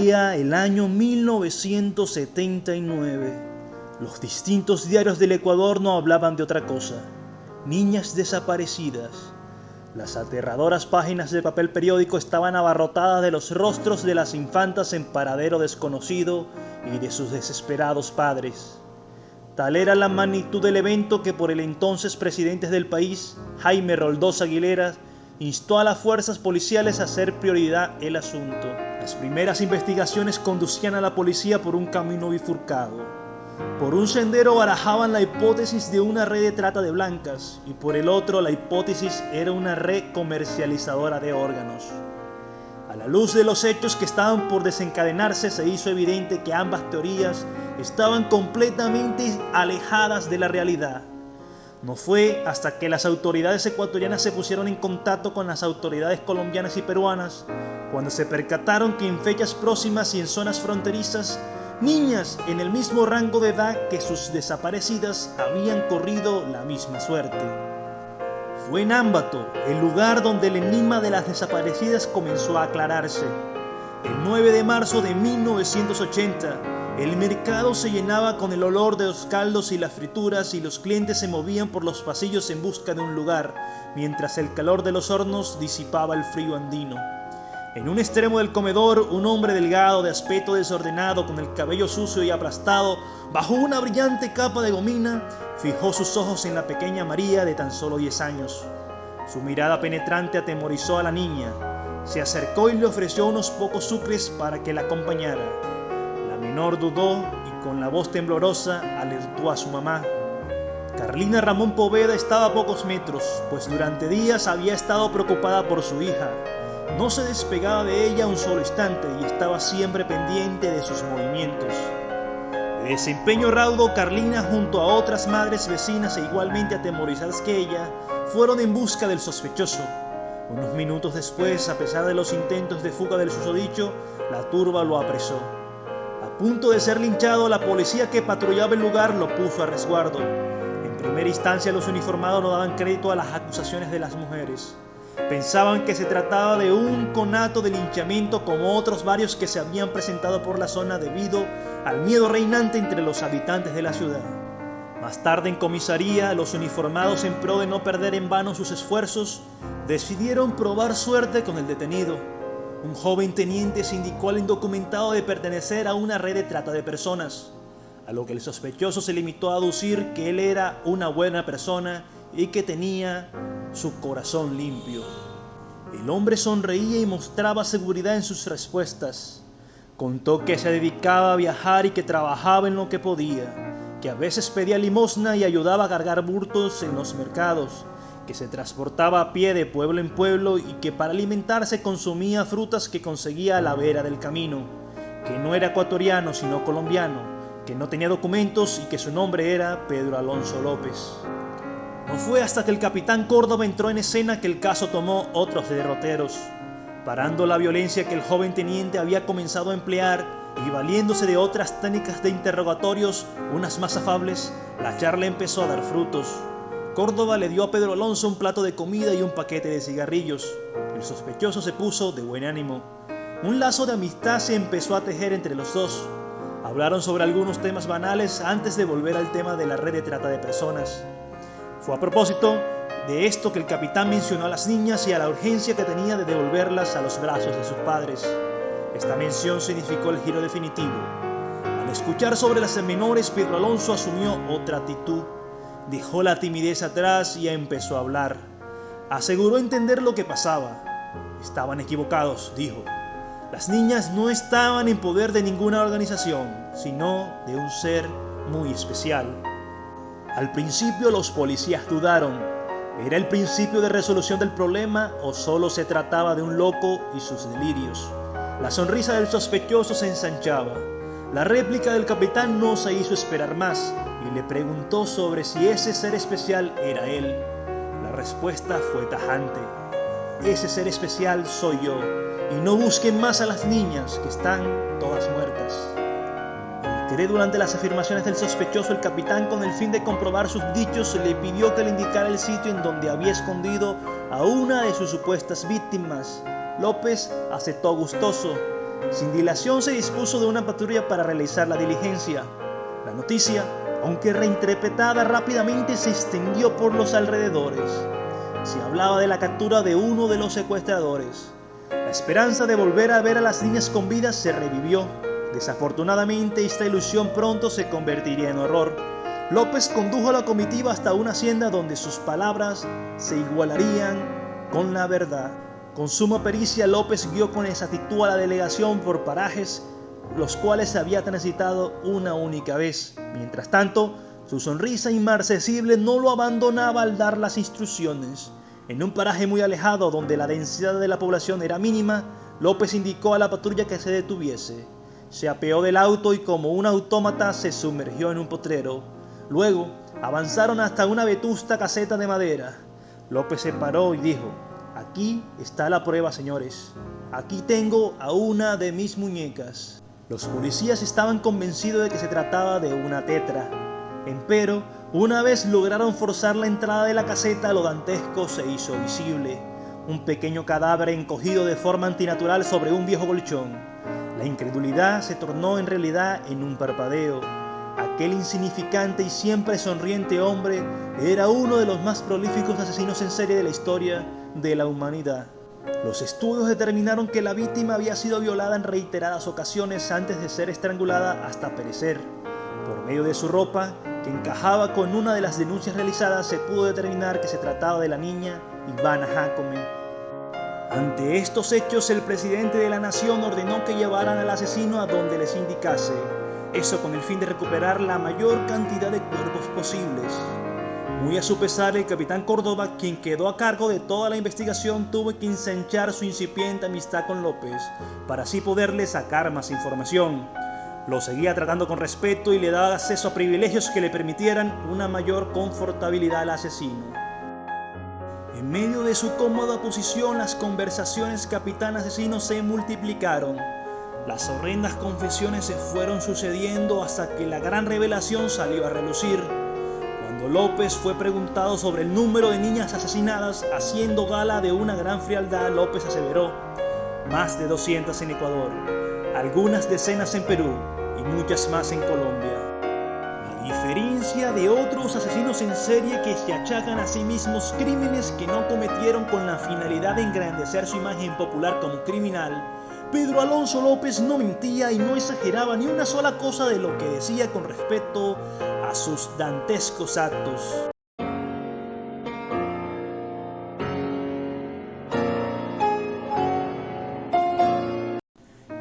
Corría el año 1979. Los distintos diarios del Ecuador no hablaban de otra cosa. Niñas desaparecidas. Las aterradoras páginas de papel periódico estaban abarrotadas de los rostros de las infantas en paradero desconocido y de sus desesperados padres. Tal era la magnitud del evento que por el entonces presidente del país, Jaime Roldós Aguilera, instó a las fuerzas policiales a hacer prioridad el asunto. Las primeras investigaciones conducían a la policía por un camino bifurcado. Por un sendero barajaban la hipótesis de una red de trata de blancas y por el otro la hipótesis era una red comercializadora de órganos. A la luz de los hechos que estaban por desencadenarse, se hizo evidente que ambas teorías estaban completamente alejadas de la realidad. No fue hasta que las autoridades ecuatorianas se pusieron en contacto con las autoridades colombianas y peruanas cuando se percataron que en fechas próximas y en zonas fronterizas, niñas en el mismo rango de edad que sus desaparecidas habían corrido la misma suerte. Fue en Ambato, el lugar donde el enigma de las desaparecidas comenzó a aclararse. El 9 de marzo de 1980, el mercado se llenaba con el olor de los caldos y las frituras y los clientes se movían por los pasillos en busca de un lugar, mientras el calor de los hornos disipaba el frío andino. En un extremo del comedor, un hombre delgado, de aspecto desordenado, con el cabello sucio y aplastado, bajo una brillante capa de gomina, fijó sus ojos en la pequeña María de tan solo 10 años. Su mirada penetrante atemorizó a la niña. Se acercó y le ofreció unos pocos sucres para que la acompañara. La menor dudó y con la voz temblorosa alertó a su mamá. Carlina Ramón Poveda estaba a pocos metros, pues durante días había estado preocupada por su hija. No se despegaba de ella un solo instante y estaba siempre pendiente de sus movimientos. De desempeño raudo, Carlina, junto a otras madres vecinas e igualmente atemorizadas que ella, fueron en busca del sospechoso. Unos minutos después, a pesar de los intentos de fuga del susodicho, la turba lo apresó. A punto de ser linchado, la policía que patrullaba el lugar lo puso a resguardo. En primera instancia, los uniformados no daban crédito a las acusaciones de las mujeres. Pensaban que se trataba de un conato de linchamiento como otros varios que se habían presentado por la zona debido al miedo reinante entre los habitantes de la ciudad. Más tarde en comisaría, los uniformados, en pro de no perder en vano sus esfuerzos, decidieron probar suerte con el detenido. Un joven teniente se indicó al indocumentado de pertenecer a una red de trata de personas, a lo que el sospechoso se limitó a aducir que él era una buena persona y que tenía su corazón limpio. El hombre sonreía y mostraba seguridad en sus respuestas. Contó que se dedicaba a viajar y que trabajaba en lo que podía, que a veces pedía limosna y ayudaba a cargar bultos en los mercados, que se transportaba a pie de pueblo en pueblo y que para alimentarse consumía frutas que conseguía a la vera del camino, que no era ecuatoriano sino colombiano, que no tenía documentos y que su nombre era Pedro Alonso López. No fue hasta que el capitán Córdoba entró en escena que el caso tomó otros derroteros. Parando la violencia que el joven teniente había comenzado a emplear y valiéndose de otras técnicas de interrogatorios, unas más afables, la charla empezó a dar frutos. Córdoba le dio a Pedro Alonso un plato de comida y un paquete de cigarrillos. El sospechoso se puso de buen ánimo. Un lazo de amistad se empezó a tejer entre los dos. Hablaron sobre algunos temas banales antes de volver al tema de la red de trata de personas. Fue a propósito de esto que el capitán mencionó a las niñas y a la urgencia que tenía de devolverlas a los brazos de sus padres. Esta mención significó el giro definitivo. Al escuchar sobre las menores, Pedro Alonso asumió otra actitud. Dejó la timidez atrás y empezó a hablar. Aseguró entender lo que pasaba. Estaban equivocados, dijo. Las niñas no estaban en poder de ninguna organización, sino de un ser muy especial. Al principio los policías dudaron. ¿Era el principio de resolución del problema o solo se trataba de un loco y sus delirios? La sonrisa del sospechoso se ensanchaba. La réplica del capitán no se hizo esperar más y le preguntó sobre si ese ser especial era él. La respuesta fue tajante. Ese ser especial soy yo, y no busquen más a las niñas que están todas muertas. Durante las afirmaciones del sospechoso, el capitán, con el fin de comprobar sus dichos, le pidió que le indicara el sitio en donde había escondido a una de sus supuestas víctimas. López aceptó gustoso. Sin dilación se dispuso de una patrulla para realizar la diligencia. La noticia, aunque reinterpretada rápidamente, se extendió por los alrededores. Se hablaba de la captura de uno de los secuestradores. La esperanza de volver a ver a las niñas con vida se revivió. Desafortunadamente, esta ilusión pronto se convertiría en horror. López condujo a la comitiva hasta una hacienda donde sus palabras se igualarían con la verdad. Con suma pericia, López guió con exactitud a la delegación por parajes los cuales había transitado una única vez. Mientras tanto, su sonrisa inmarcesible no lo abandonaba al dar las instrucciones. En un paraje muy alejado, donde la densidad de la población era mínima, López indicó a la patrulla que se detuviese. Se apeó del auto y como un autómata se sumergió en un potrero. Luego, avanzaron hasta una vetusta caseta de madera. López se paró y dijo: «Aquí está la prueba, señores. Aquí tengo a una de mis muñecas». Los policías estaban convencidos de que se trataba de una tetra. Empero, una vez lograron forzar la entrada de la caseta, lo dantesco se hizo visible. Un pequeño cadáver encogido de forma antinatural sobre un viejo colchón. La incredulidad se tornó en realidad en un parpadeo. Aquel insignificante y siempre sonriente hombre era uno de los más prolíficos asesinos en serie de la historia de la humanidad. Los estudios determinaron que la víctima había sido violada en reiteradas ocasiones antes de ser estrangulada hasta perecer. Por medio de su ropa, que encajaba con una de las denuncias realizadas, se pudo determinar que se trataba de la niña Ivana Jácome. Ante estos hechos, el presidente de la nación ordenó que llevaran al asesino a donde les indicase, eso con el fin de recuperar la mayor cantidad de cuerpos posibles. Muy a su pesar, el capitán Córdoba, quien quedó a cargo de toda la investigación, tuvo que ensanchar su incipiente amistad con López, para así poderle sacar más información. Lo seguía tratando con respeto y le daba acceso a privilegios que le permitieran una mayor confortabilidad al asesino. En medio de su cómoda posición, las conversaciones capitán-asesino se multiplicaron. Las horrendas confesiones se fueron sucediendo hasta que la gran revelación salió a relucir. Cuando López fue preguntado sobre el número de niñas asesinadas, haciendo gala de una gran frialdad, López aseveró: más de 200 en Ecuador, algunas decenas en Perú y muchas más en Colombia. A diferencia de otros asesinos en serie que se achacan a sí mismos crímenes que no cometieron con la finalidad de engrandecer su imagen popular como criminal, Pedro Alonso López no mentía y no exageraba ni una sola cosa de lo que decía con respecto a sus dantescos actos.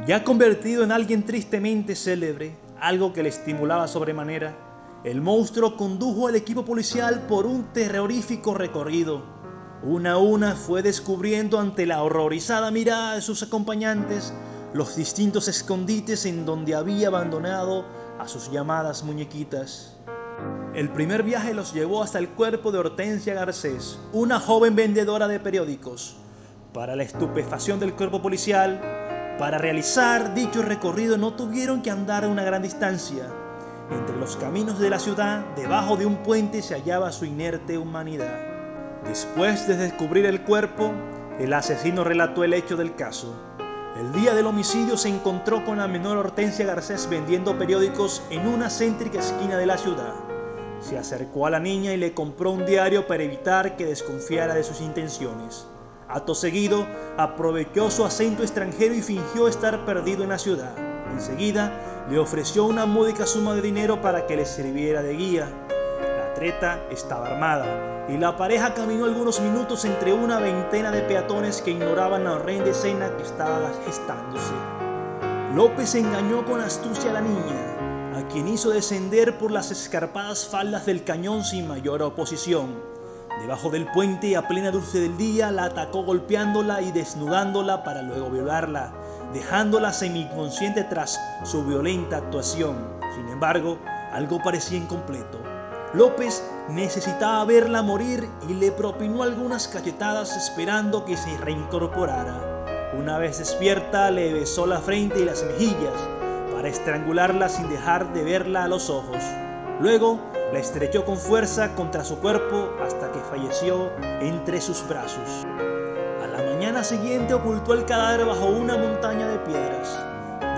Ya convertido en alguien tristemente célebre, algo que le estimulaba sobremanera, el monstruo condujo al equipo policial por un terrorífico recorrido. Una a una fue descubriendo ante la horrorizada mirada de sus acompañantes los distintos escondites en donde había abandonado a sus llamadas muñequitas. El primer viaje los llevó hasta el cuerpo de Hortensia Garcés, una joven vendedora de periódicos. Para la estupefacción del cuerpo policial, para realizar dicho recorrido no tuvieron que andar una gran distancia. Entre los caminos de la ciudad, debajo de un puente, se hallaba su inerte humanidad. Después de descubrir el cuerpo, el asesino relató el hecho del caso. El día del homicidio se encontró con la menor Hortensia Garcés vendiendo periódicos en una céntrica esquina de la ciudad. Se acercó a la niña y le compró un diario para evitar que desconfiara de sus intenciones. Acto seguido, aprovechó su acento extranjero y fingió estar perdido en la ciudad. Enseguida, le ofreció una módica suma de dinero para que le sirviera de guía. La treta estaba armada y la pareja caminó algunos minutos entre una veintena de peatones que ignoraban la horrenda escena que estaba gestándose. López engañó con astucia a la niña, a quien hizo descender por las escarpadas faldas del cañón sin mayor oposición. Debajo del puente, a plena luz del día, la atacó golpeándola y desnudándola para luego violarla, dejándola semi-inconsciente tras su violenta actuación. Sin embargo, algo parecía incompleto. López necesitaba verla morir y le propinó algunas cachetadas esperando que se reincorporara. Una vez despierta, le besó la frente y las mejillas para estrangularla sin dejar de verla a los ojos. Luego, la estrechó con fuerza contra su cuerpo hasta que falleció entre sus brazos. A la mañana mañana siguiente ocultó el cadáver bajo una montaña de piedras.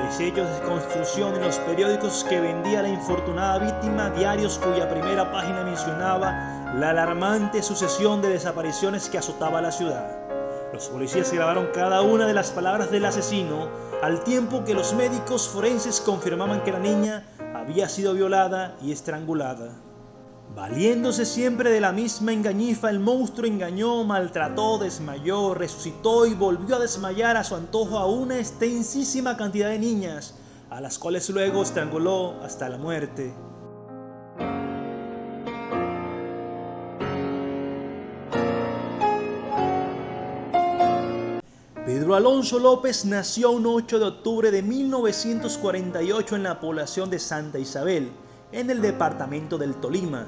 Desechos de construcción en los periódicos que vendía la infortunada víctima, diarios cuya primera página mencionaba la alarmante sucesión de desapariciones que azotaba la ciudad. Los policías grabaron cada una de las palabras del asesino, al tiempo que los médicos forenses confirmaban que la niña había sido violada y estrangulada. Valiéndose siempre de la misma engañifa, el monstruo engañó, maltrató, desmayó, resucitó y volvió a desmayar a su antojo a una extensísima cantidad de niñas, a las cuales luego estranguló hasta la muerte. Pedro Alonso López nació un 8 de octubre de 1948 en la población de Santa Isabel, en el departamento del Tolima.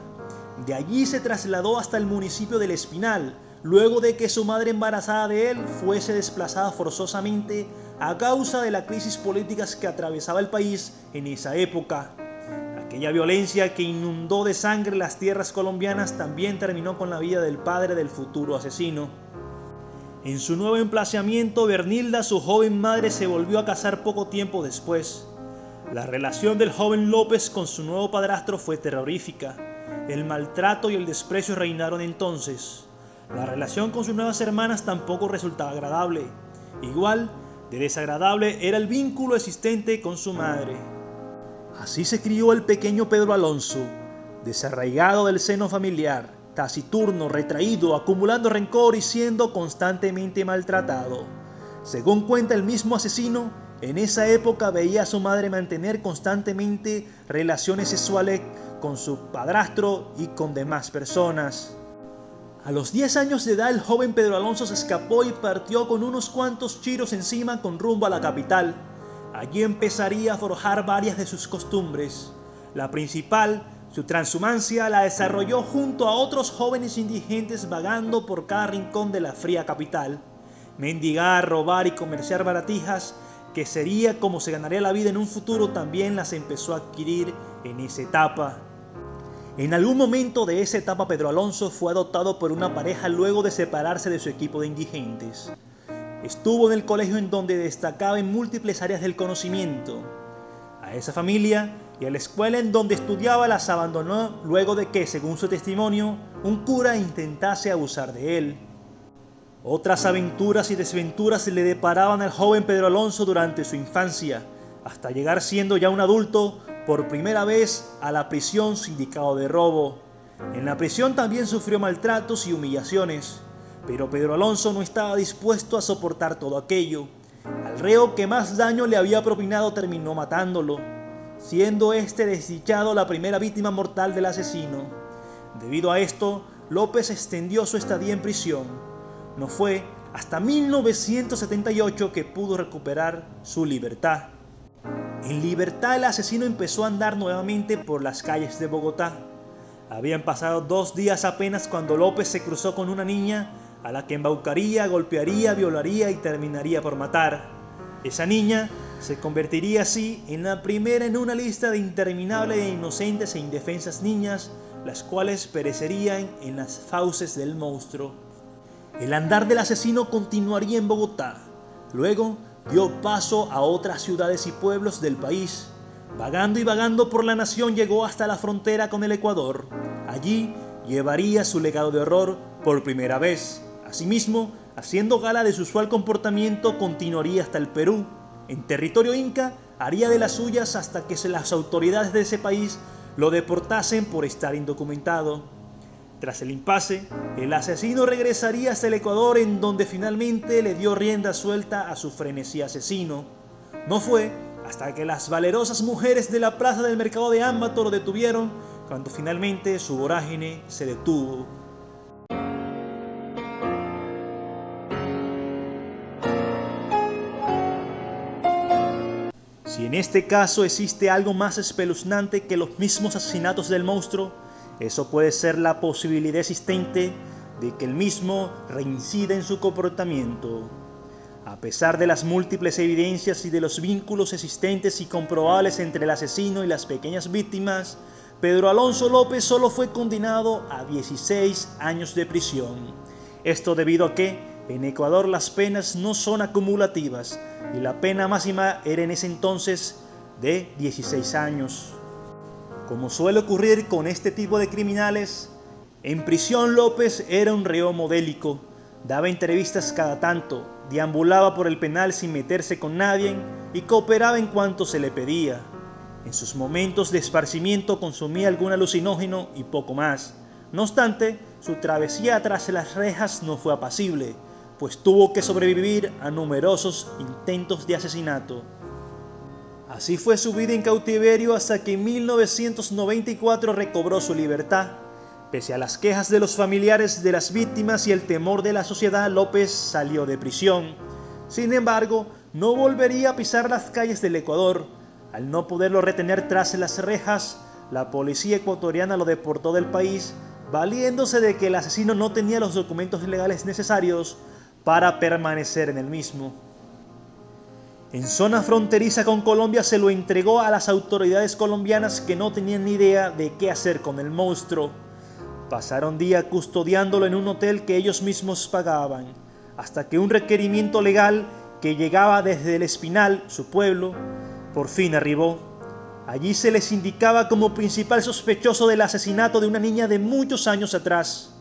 De allí se trasladó hasta el municipio del Espinal, luego de que su madre embarazada de él fuese desplazada forzosamente a causa de la crisis política que atravesaba el país en esa época. Aquella violencia que inundó de sangre las tierras colombianas también terminó con la vida del padre del futuro asesino. En su nuevo emplazamiento, Bernilda, su joven madre, se volvió a casar poco tiempo después. La relación del joven López con su nuevo padrastro fue terrorífica. El maltrato y el desprecio reinaron entonces. La relación con sus nuevas hermanas tampoco resultaba agradable. Igual de desagradable era el vínculo existente con su madre. Así se crió el pequeño Pedro Alonso, desarraigado del seno familiar, taciturno, retraído, acumulando rencor y siendo constantemente maltratado. Según cuenta el mismo asesino, en esa época veía a su madre mantener constantemente relaciones sexuales con su padrastro y con demás personas. A los 10 años de edad, el joven Pedro Alonso se escapó y partió con unos cuantos chiros encima con rumbo a la capital. Allí empezaría a forjar varias de sus costumbres. La principal, su transhumancia, la desarrolló junto a otros jóvenes indigentes vagando por cada rincón de la fría capital. Mendigar, robar y comerciar baratijas, que sería como se ganaría la vida en un futuro, también las empezó a adquirir en esa etapa. En algún momento de esa etapa, Pedro Alonso fue adoptado por una pareja luego de separarse de su equipo de indigentes. Estuvo en el colegio en donde destacaba en múltiples áreas del conocimiento. A esa familia y a la escuela en donde estudiaba las abandonó luego de que, según su testimonio, un cura intentase abusar de él. Otras aventuras y desventuras le deparaban al joven Pedro Alonso durante su infancia, hasta llegar, siendo ya un adulto, por primera vez a la prisión sindicado de robo. En la prisión también sufrió maltratos y humillaciones, pero Pedro Alonso no estaba dispuesto a soportar todo aquello. Al reo que más daño le había propinado terminó matándolo, siendo este desdichado la primera víctima mortal del asesino. Debido a esto, López extendió su estadía en prisión. No fue hasta 1978 que pudo recuperar su libertad. En libertad, el asesino empezó a andar nuevamente por las calles de Bogotá. Habían pasado 2 días apenas cuando López se cruzó con una niña a la que embaucaría, golpearía, violaría y terminaría por matar. Esa niña se convertiría así en la primera en una lista de interminable de inocentes e indefensas niñas, las cuales perecerían en las fauces del monstruo. El andar del asesino continuaría en Bogotá. Luego dio paso a otras ciudades y pueblos del país. Vagando y vagando por la nación, llegó hasta la frontera con el Ecuador. Allí llevaría su legado de horror por primera vez. Asimismo, haciendo gala de su usual comportamiento, continuaría hasta el Perú. En territorio inca, haría de las suyas hasta que las autoridades de ese país lo deportasen por estar indocumentado. Tras el impasse, el asesino regresaría hasta el Ecuador, en donde finalmente le dio rienda suelta a su frenesí asesino. No fue hasta que las valerosas mujeres de la plaza del mercado de Ambato lo detuvieron, cuando finalmente su vorágine se detuvo. Si en este caso existe algo más espeluznante que los mismos asesinatos del monstruo, eso puede ser la posibilidad existente de que el mismo reincida en su comportamiento. A pesar de las múltiples evidencias y de los vínculos existentes y comprobables entre el asesino y las pequeñas víctimas, Pedro Alonso López solo fue condenado a 16 años de prisión. Esto debido a que, En Ecuador las penas no son acumulativas y la pena máxima era en ese entonces de 16 años. Como suele ocurrir con este tipo de criminales, en prisión López era un reo modélico, daba entrevistas cada tanto, deambulaba por el penal sin meterse con nadie y cooperaba en cuanto se le pedía. En sus momentos de esparcimiento consumía algún alucinógeno y poco más. No obstante, su travesía tras las rejas no fue apacible, pues tuvo que sobrevivir a numerosos intentos de asesinato. Así fue su vida en cautiverio hasta que en 1994 recobró su libertad. Pese a las quejas de los familiares de las víctimas y el temor de la sociedad, López salió de prisión. Sin embargo, no volvería a pisar las calles del Ecuador. Al no poderlo retener tras las rejas, la policía ecuatoriana lo deportó del país, valiéndose de que el asesino no tenía los documentos legales necesarios para permanecer en el mismo. En zona fronteriza con Colombia se lo entregó a las autoridades colombianas que no tenían ni idea de qué hacer con el monstruo. Pasaron días custodiándolo en un hotel que ellos mismos pagaban, hasta que un requerimiento legal que llegaba desde El Espinal, su pueblo, por fin arribó. Allí se les indicaba como principal sospechoso del asesinato de una niña de muchos años atrás.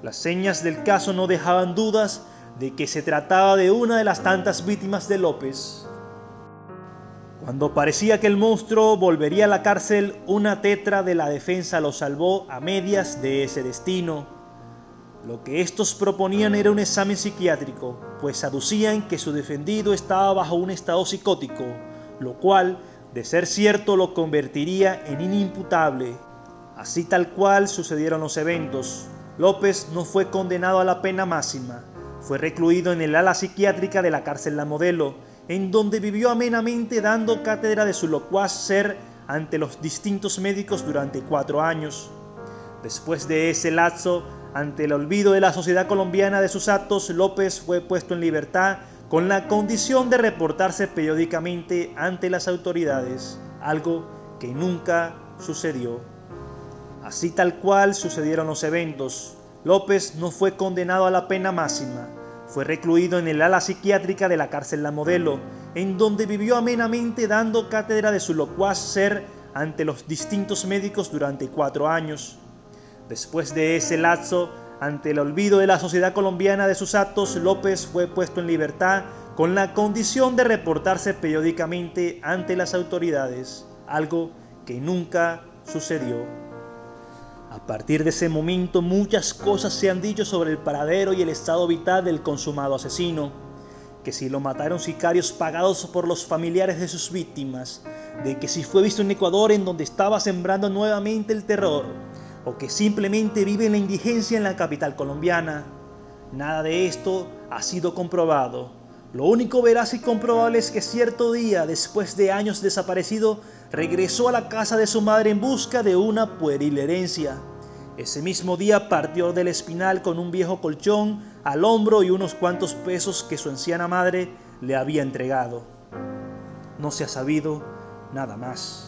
Las señas del caso no dejaban dudas de que se trataba de una de las tantas víctimas de López. Cuando parecía que el monstruo volvería a la cárcel, una tetra de la defensa lo salvó a medias de ese destino. Lo que estos proponían era un examen psiquiátrico, pues aducían que su defendido estaba bajo un estado psicótico, lo cual, de ser cierto, lo convertiría en inimputable. Así tal cual sucedieron los eventos. López no fue condenado a la pena máxima. Fue recluido en el ala psiquiátrica de la cárcel La Modelo, en donde vivió amenamente dando cátedra de su locuaz ser ante los distintos médicos durante 4 años. Después de ese lapso, ante el olvido de la sociedad colombiana de sus actos, López fue puesto en libertad con la condición de reportarse periódicamente ante las autoridades, algo que nunca sucedió. Así tal cual sucedieron los eventos. López no fue condenado a la pena máxima. Fue recluido en el ala psiquiátrica de la cárcel La Modelo, en donde vivió amenamente dando cátedra de su locuaz ser ante los distintos médicos durante 4 años. Después de ese lapso, ante el olvido de la sociedad colombiana de sus actos, López fue puesto en libertad con la condición de reportarse periódicamente ante las autoridades, algo que nunca sucedió. A partir de ese momento muchas cosas se han dicho sobre el paradero y el estado vital del consumado asesino, que si lo mataron sicarios pagados por los familiares de sus víctimas, de que si fue visto en Ecuador en donde estaba sembrando nuevamente el terror, o que simplemente vive en la indigencia en la capital colombiana. Nada de esto ha sido comprobado. Lo único veraz y comprobable es que cierto día, después de años desaparecido, regresó a la casa de su madre en busca de una pueril herencia. Ese mismo día partió del Espinal con un viejo colchón al hombro y unos cuantos pesos que su anciana madre le había entregado. No se ha sabido nada más.